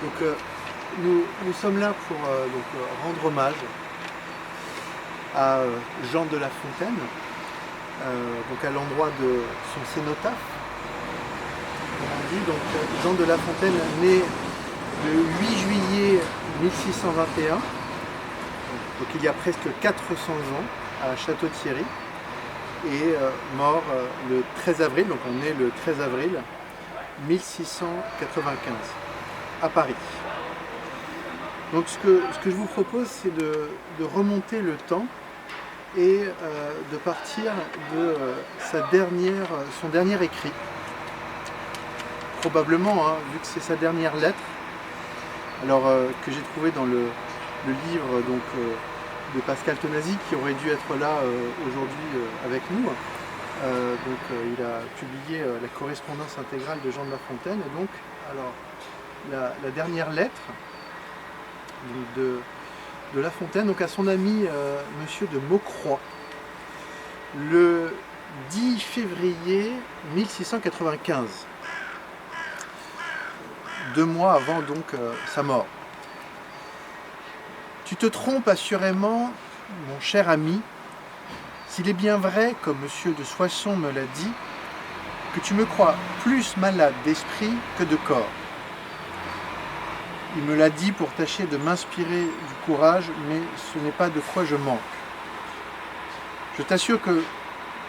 Donc nous sommes là pour rendre hommage à Jean de La Fontaine, donc à l'endroit de son cénotaphe. On dit donc Jean de La Fontaine, né le 8 juillet 1621, donc il y a presque 400 ans à Château-Thierry, et mort le 13 avril, donc on est le 13 avril 1695 à Paris. Donc ce que je vous propose, c'est de remonter le temps et de partir de son dernier écrit. Probablement, vu que c'est sa dernière lettre, alors que j'ai trouvé dans le livre de Pascal Thonazy, qui aurait dû être là aujourd'hui avec nous. Il a publié la correspondance intégrale de Jean de La Fontaine. Et donc, alors, la dernière lettre de La Fontaine, donc à son ami Monsieur de Maucroix, le 10 février 1695, 2 mois avant donc sa mort. Tu te trompes assurément, mon cher ami, s'il est bien vrai, comme Monsieur de Soissons me l'a dit, que tu me crois plus malade d'esprit que de corps. Il me l'a dit pour tâcher de m'inspirer du courage, mais ce n'est pas de quoi je manque. Je t'assure que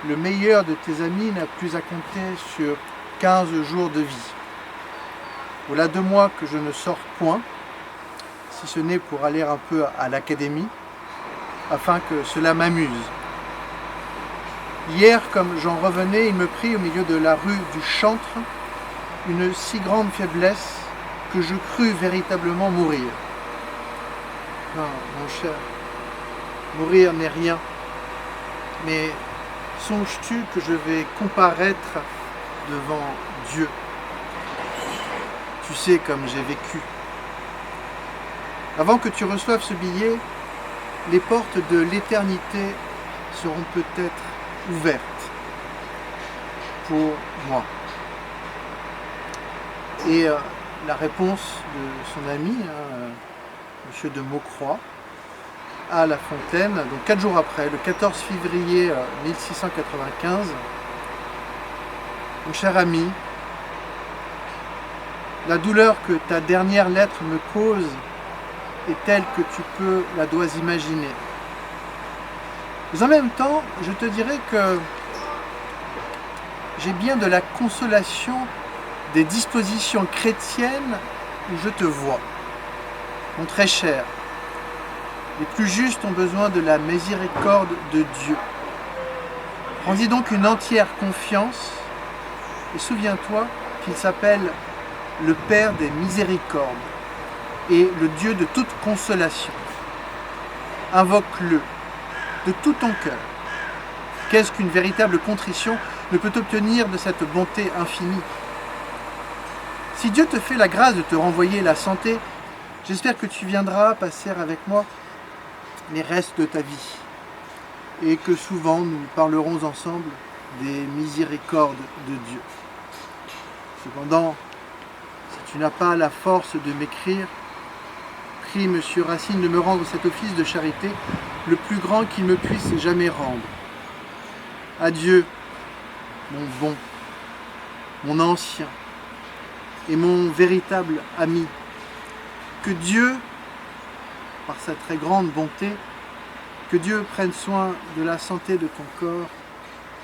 le meilleur de tes amis n'a plus à compter sur 15 jours de vie. Voilà 2 mois que je ne sors point, si ce n'est pour aller un peu à l'académie, afin que cela m'amuse. Hier, comme j'en revenais, il me prit au milieu de la rue du Chantre une si grande faiblesse que je crus véritablement mourir. Non, mon cher, mourir n'est rien, mais songes-tu que je vais comparaître devant Dieu? Tu sais comme j'ai vécu. Avant que tu reçoives ce billet, les portes de l'éternité seront peut-être ouvertes pour moi. Et la réponse de son ami, Monsieur de Maucroix, à La Fontaine, donc 4 jours après, le 14 février 1695, mon cher ami, la douleur que ta dernière lettre me cause est telle que tu la dois imaginer. Mais en même temps, je te dirais que j'ai bien de la consolation des dispositions chrétiennes où je te vois. Mon très cher, les plus justes ont besoin de la miséricorde de Dieu. Prends-y donc une entière confiance et souviens-toi qu'il s'appelle le Père des miséricordes et le Dieu de toute consolation. Invoque-le de tout ton cœur. Qu'est-ce qu'une véritable contrition ne peut obtenir de cette bonté infinie? Si Dieu te fait la grâce de te renvoyer la santé, j'espère que tu viendras passer avec moi les restes de ta vie et que souvent nous parlerons ensemble des miséricordes de Dieu. Cependant, si tu n'as pas la force de m'écrire, prie Monsieur Racine de me rendre cet office de charité le plus grand qu'il me puisse jamais rendre. Adieu, mon bon, mon ancien et mon véritable ami. Que Dieu, par sa très grande bonté, que Dieu prenne soin de la santé de ton corps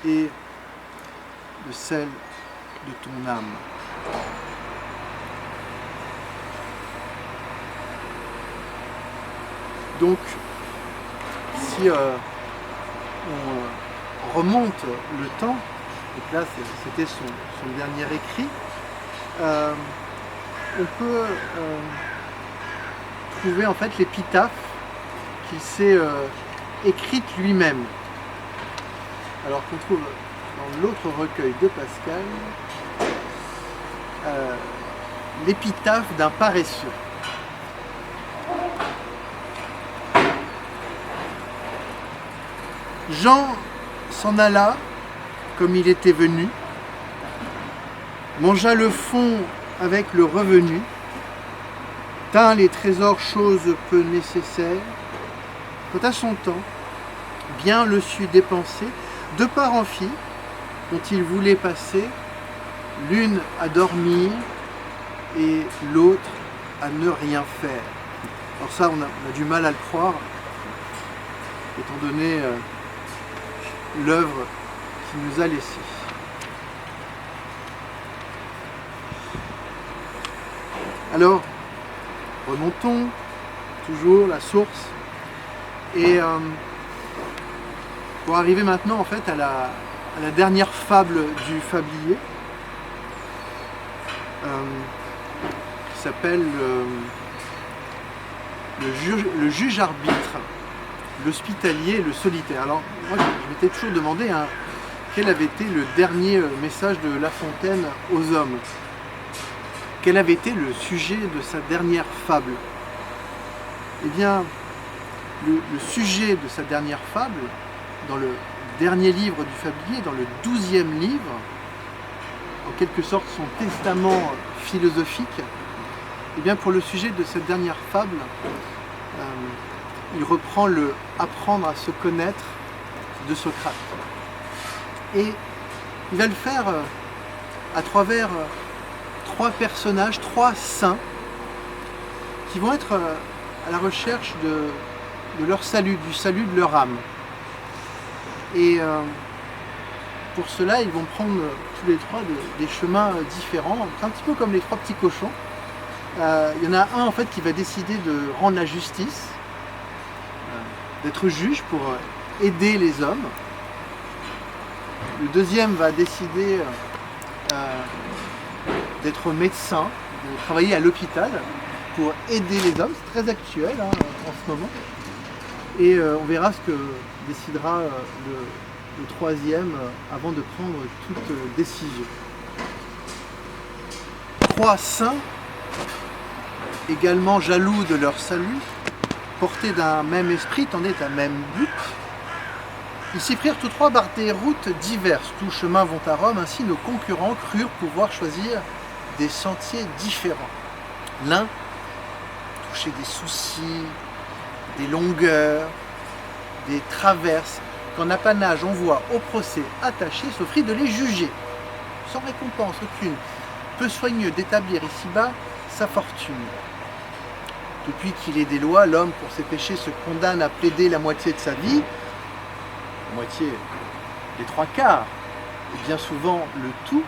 et de celle de ton âme. Donc, si on remonte le temps, donc là c'était son dernier écrit, on peut trouver en fait l'épitaphe qu'il s'est écrite lui-même. Alors qu'on trouve dans l'autre recueil de Pascal, l'épitaphe d'un paresseux. Jean s'en alla comme il était venu, mangea le fond avec le revenu, tint les trésors chose peu nécessaire, quand à son temps, bien le sut dépenser, de part en fille, dont il voulait passer, l'une à dormir et l'autre à ne rien faire. Alors ça, on a du mal à le croire, étant donné l'œuvre qu'il nous a laissée. Alors, remontons toujours la source et pour arriver maintenant en fait à la dernière fable du fablier qui s'appelle le juge arbitre, l'hospitalier et le solitaire. Alors moi je m'étais toujours demandé quel avait été le dernier message de La Fontaine aux hommes. Quel avait été le sujet de sa dernière fable? Eh bien, le sujet de sa dernière fable, dans le dernier livre du fablier, dans le 12e livre, en quelque sorte son testament philosophique, eh bien pour le sujet de cette dernière fable, il reprend le « apprendre à se connaître » de Socrate. Et il va le faire à travers trois personnages, trois saints, qui vont être à la recherche de leur salut, du salut de leur âme. Et pour cela, ils vont prendre tous les trois des chemins différents, un petit peu comme les trois petits cochons. Il y en a un en fait qui va décider de rendre la justice, d'être juge pour aider les hommes. Le deuxième va décider d'être médecin, de travailler à l'hôpital pour aider les hommes. C'est très actuel en ce moment. Et on verra ce que décidera le troisième avant de prendre toute décision. Trois saints, également jaloux de leur salut, portés d'un même esprit, tendaient un même but. Ils s'y prirent tous trois par des routes diverses. Tous chemins vont à Rome, ainsi nos concurrents crurent pouvoir choisir des sentiers différents. L'un touchait des soucis, des longueurs, des traverses, qu'en apanage on voit au procès attaché, s'offrit de les juger, sans récompense aucune, peu soigneux d'établir ici-bas sa fortune. Depuis qu'il est des lois, l'homme pour ses péchés se condamne à plaider la moitié de sa vie, la moitié, les trois quarts, et bien souvent le tout.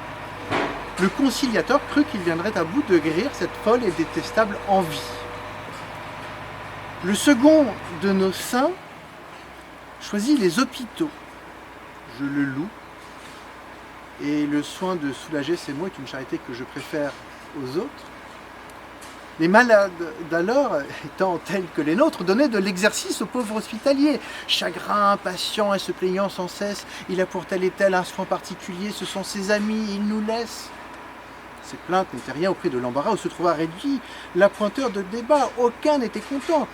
Le conciliateur crut qu'il viendrait à bout de guérir cette folle et détestable envie. Le second de nos saints choisit les hôpitaux, je le loue, et le soin de soulager ces maux est une charité que je préfère aux autres. Les malades d'alors, étant tels que les nôtres, donnaient de l'exercice aux pauvres hospitaliers. Chagrin, impatient et se plaignant sans cesse, il a pour tel et tel un soin particulier, ce sont ses amis, il nous laisse. Ces plaintes n'étaient rien auprès de l'embarras où se trouva réduit l'appointeur de débat. Aucun n'était content.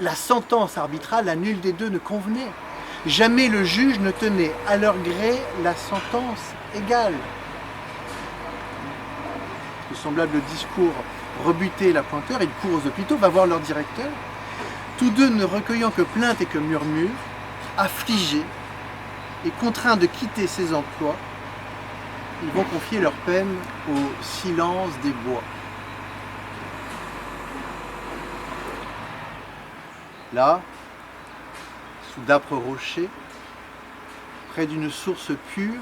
La sentence arbitrale à nul des deux ne convenait. Jamais le juge ne tenait à leur gré la sentence égale. Le semblable discours rebuté l'appointeur, il court aux hôpitaux, va voir leur directeur. Tous deux ne recueillant que plaintes et que murmures, affligés et contraints de quitter ces emplois, ils vont confier leur peine au silence des bois. Là, sous d'âpres rochers, près d'une source pure,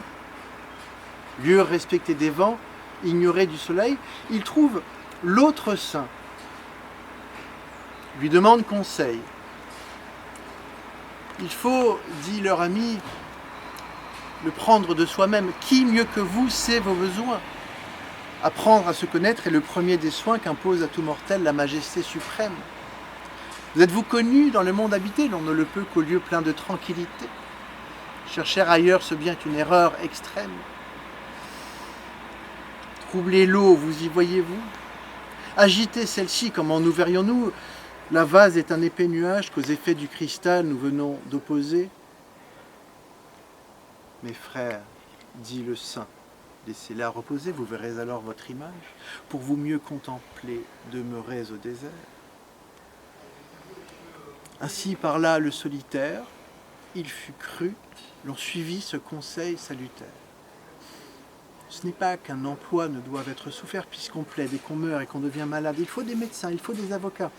lieu respecté des vents, ignoré du soleil, ils trouvent l'autre saint, lui demande conseil. Il faut, dit leur ami, le prendre de soi-même. Qui mieux que vous sait vos besoins? Apprendre à se connaître est le premier des soins qu'impose à tout mortel la majesté suprême. Vous êtes-vous connu dans le monde habité? L'on ne le peut qu'au lieu plein de tranquillité. Chercher ailleurs ce bien est une erreur extrême. Troubler l'eau, vous y voyez-vous? Agiter celle-ci, comment nous verrions-nous? La vase est un épais nuage qu'aux effets du cristal nous venons d'opposer. Mes frères, dit le saint, Laissez-la reposer, vous verrez alors votre image. Pour vous mieux contempler, demeurez au désert. Ainsi parla le solitaire, il fut cru, l'on suivit ce conseil salutaire. Ce n'est pas qu'un emploi ne doive être souffert puisqu'on plaide et qu'on meurt et qu'on devient malade. Il faut des médecins, il faut des avocats.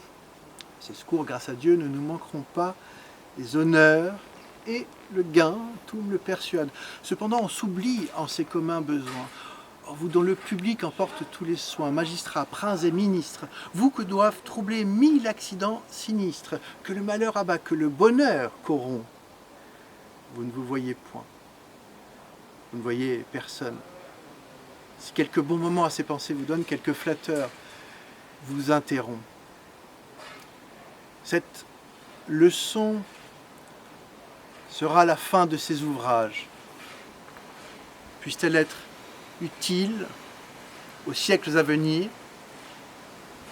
Ces secours, grâce à Dieu, ne nous manqueront pas les honneurs et le gain, tout me le persuade. Cependant, on s'oublie en ces communs besoins. Or, vous dont le public emporte tous les soins, magistrats, princes et ministres, vous que doivent troubler 1000 accidents sinistres, que le malheur abat, que le bonheur corrompt, vous ne vous voyez point. Vous ne voyez personne. Si quelques bons moments à ces pensées vous donnent, quelques flatteurs vous interrompent. Cette leçon sera la fin de ces ouvrages. Puisse-t-elle être utile aux siècles à venir.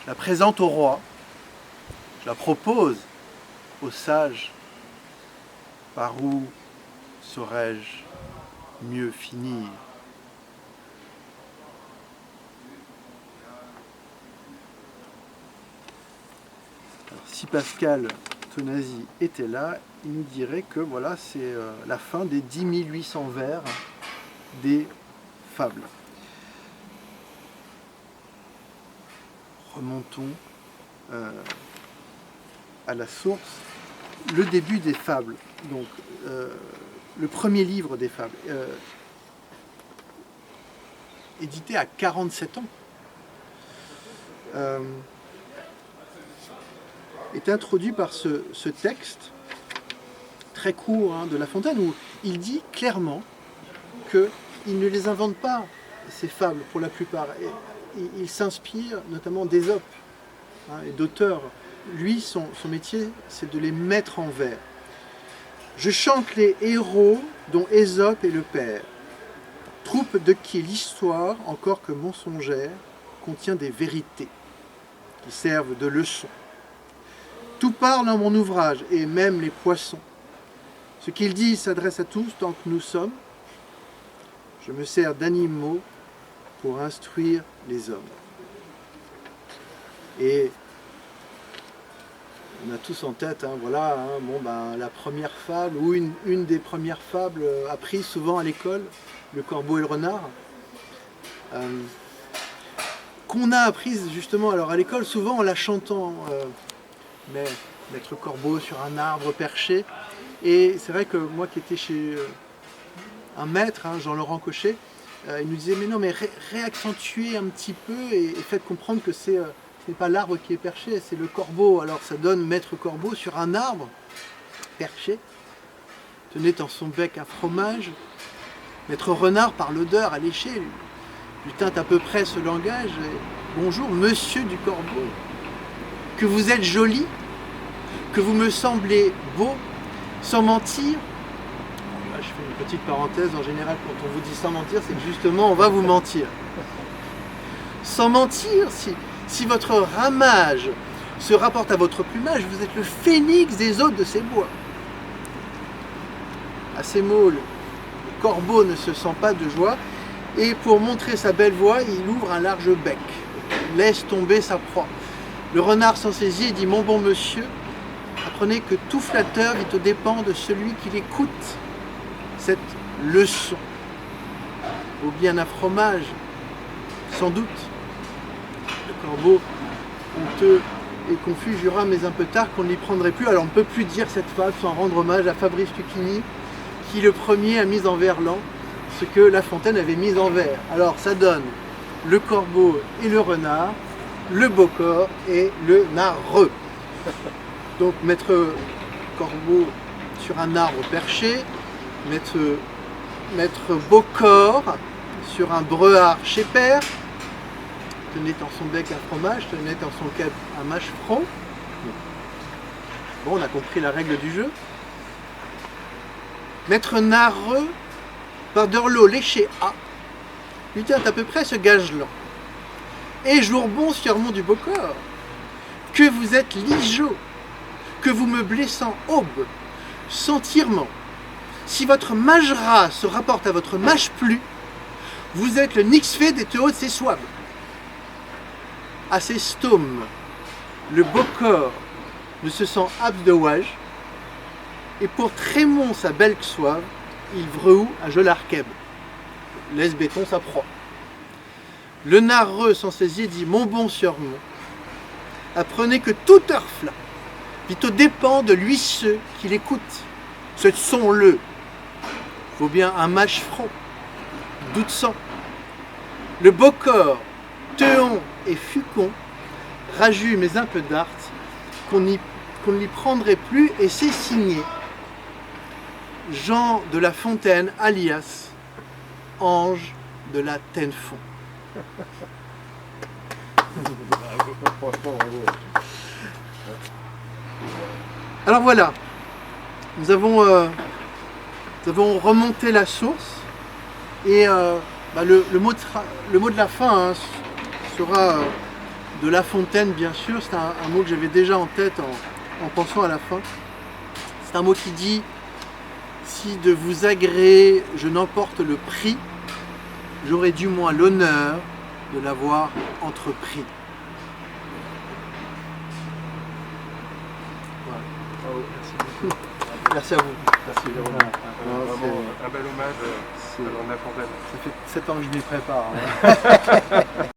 Je la présente au roi, je la propose aux sages. Par où saurais-je mieux finir ? Alors, si Pascal Thonazy était là, il nous dirait que voilà, c'est la fin des 10 800 vers des fables. Remontons à la source, le début des fables. Donc, le premier livre des fables, édité à 47 ans, est introduit par ce texte très court de La Fontaine, où il dit clairement qu'il ne les invente pas, ces fables, pour la plupart. Il s'inspire notamment d'Ésope et d'auteurs. Lui, son métier, c'est de les mettre en vers. Je chante les héros dont Ésope est le père, troupe de qui l'histoire, encore que mensongère, contient des vérités qui servent de leçon. Tout parle dans mon ouvrage, et même les poissons. Ce qu'il dit s'adresse à tous tant que nous sommes. Je me sers d'animaux pour instruire les hommes. Et on a tous en tête, la première fable, ou une des premières fables apprises souvent à l'école, le corbeau et le renard, qu'on a apprise justement alors à l'école, souvent en la chantant, mais Maître Corbeau sur un arbre perché. Et c'est vrai que moi qui étais chez un maître, Jean-Laurent Cochet, il nous disait mais non, mais réaccentuez un petit peu et faites comprendre que ce n'est pas l'arbre qui est perché, c'est le corbeau. Alors ça donne Maître Corbeau sur un arbre perché, tenait dans son bec un fromage. Maître Renard, par l'odeur alléchée, lui tint à peu près ce langage. Bonjour, monsieur du corbeau, que vous êtes joli, que vous me semblez beau, sans mentir. Là, je fais une petite parenthèse, en général quand on vous dit sans mentir, c'est que justement on va vous mentir. Sans mentir, si votre ramage se rapporte à votre plumage, vous êtes le phénix des hôtes de ces bois. À ces mots, le corbeau ne se sent pas de joie, et pour montrer sa belle voix, il ouvre un large bec, laisse tomber sa proie. Le renard s'en saisit et dit « Mon bon monsieur, apprenez que tout flatteur vit aux dépens de celui qui l'écoute. Cette leçon, ou bien un fromage, sans doute. » Le corbeau, honteux et confus, jura, mais un peu tard, qu'on ne l'y prendrait plus. Alors on ne peut plus dire cette fable sans rendre hommage à Fabrice Lucchini, qui le premier a mis en vers lent ce que La Fontaine avait mis en vers. Alors ça donne le corbeau et le renard, le beau corps et le narreux. Donc Maître Corbeau sur un arbre perché, Maître Beaucorps sur un breuard chez père, tenait en son bec un fromage, tenait en son cap un mâche-front. Bon, on a compris la règle du jeu. Maître Narreux, par Dorlot léché A, lui tient à peu près ce gage-là. Et Jourbon, Siormont du Beaucorps, que vous êtes ligeot, que vous me blessant aube, sentirement, si votre majera se rapporte à votre mâche plus, Vous êtes le Nixfé des Théo de ses soives. À ses stomes, le beau corps ne se sent abs de wage, et pour Trémont sa belle soive, il vreou à Jolarkeb. Laisse béton sa proie. Le narreux sans saisir dit mon bon surmont. Apprenez que tout heurfla, vite au dépend de lui ceux qui l'écoutent. Ce sont-le. Faut bien un mâche franc, doute sang. Le beau corps, Théon et Fucon, raju mais un peu d'art, qu'on n'y prendrait plus, et c'est signé Jean de la Fontaine, alias Ange de la Tennefond. Alors voilà, nous avons remonté la source, et le mot de la fin sera de La Fontaine, bien sûr. C'est un mot que j'avais déjà en tête en pensant à la fin. C'est un mot qui dit « Si de vous agréer, je n'emporte le prix, j'aurai du moins l'honneur de l'avoir entrepris. » Voilà. Bravo, merci beaucoup. Merci à vous. Merci Jérôme. Vraiment un bel hommage à La Fontaine. Ça fait 7 ans que je m'y prépare.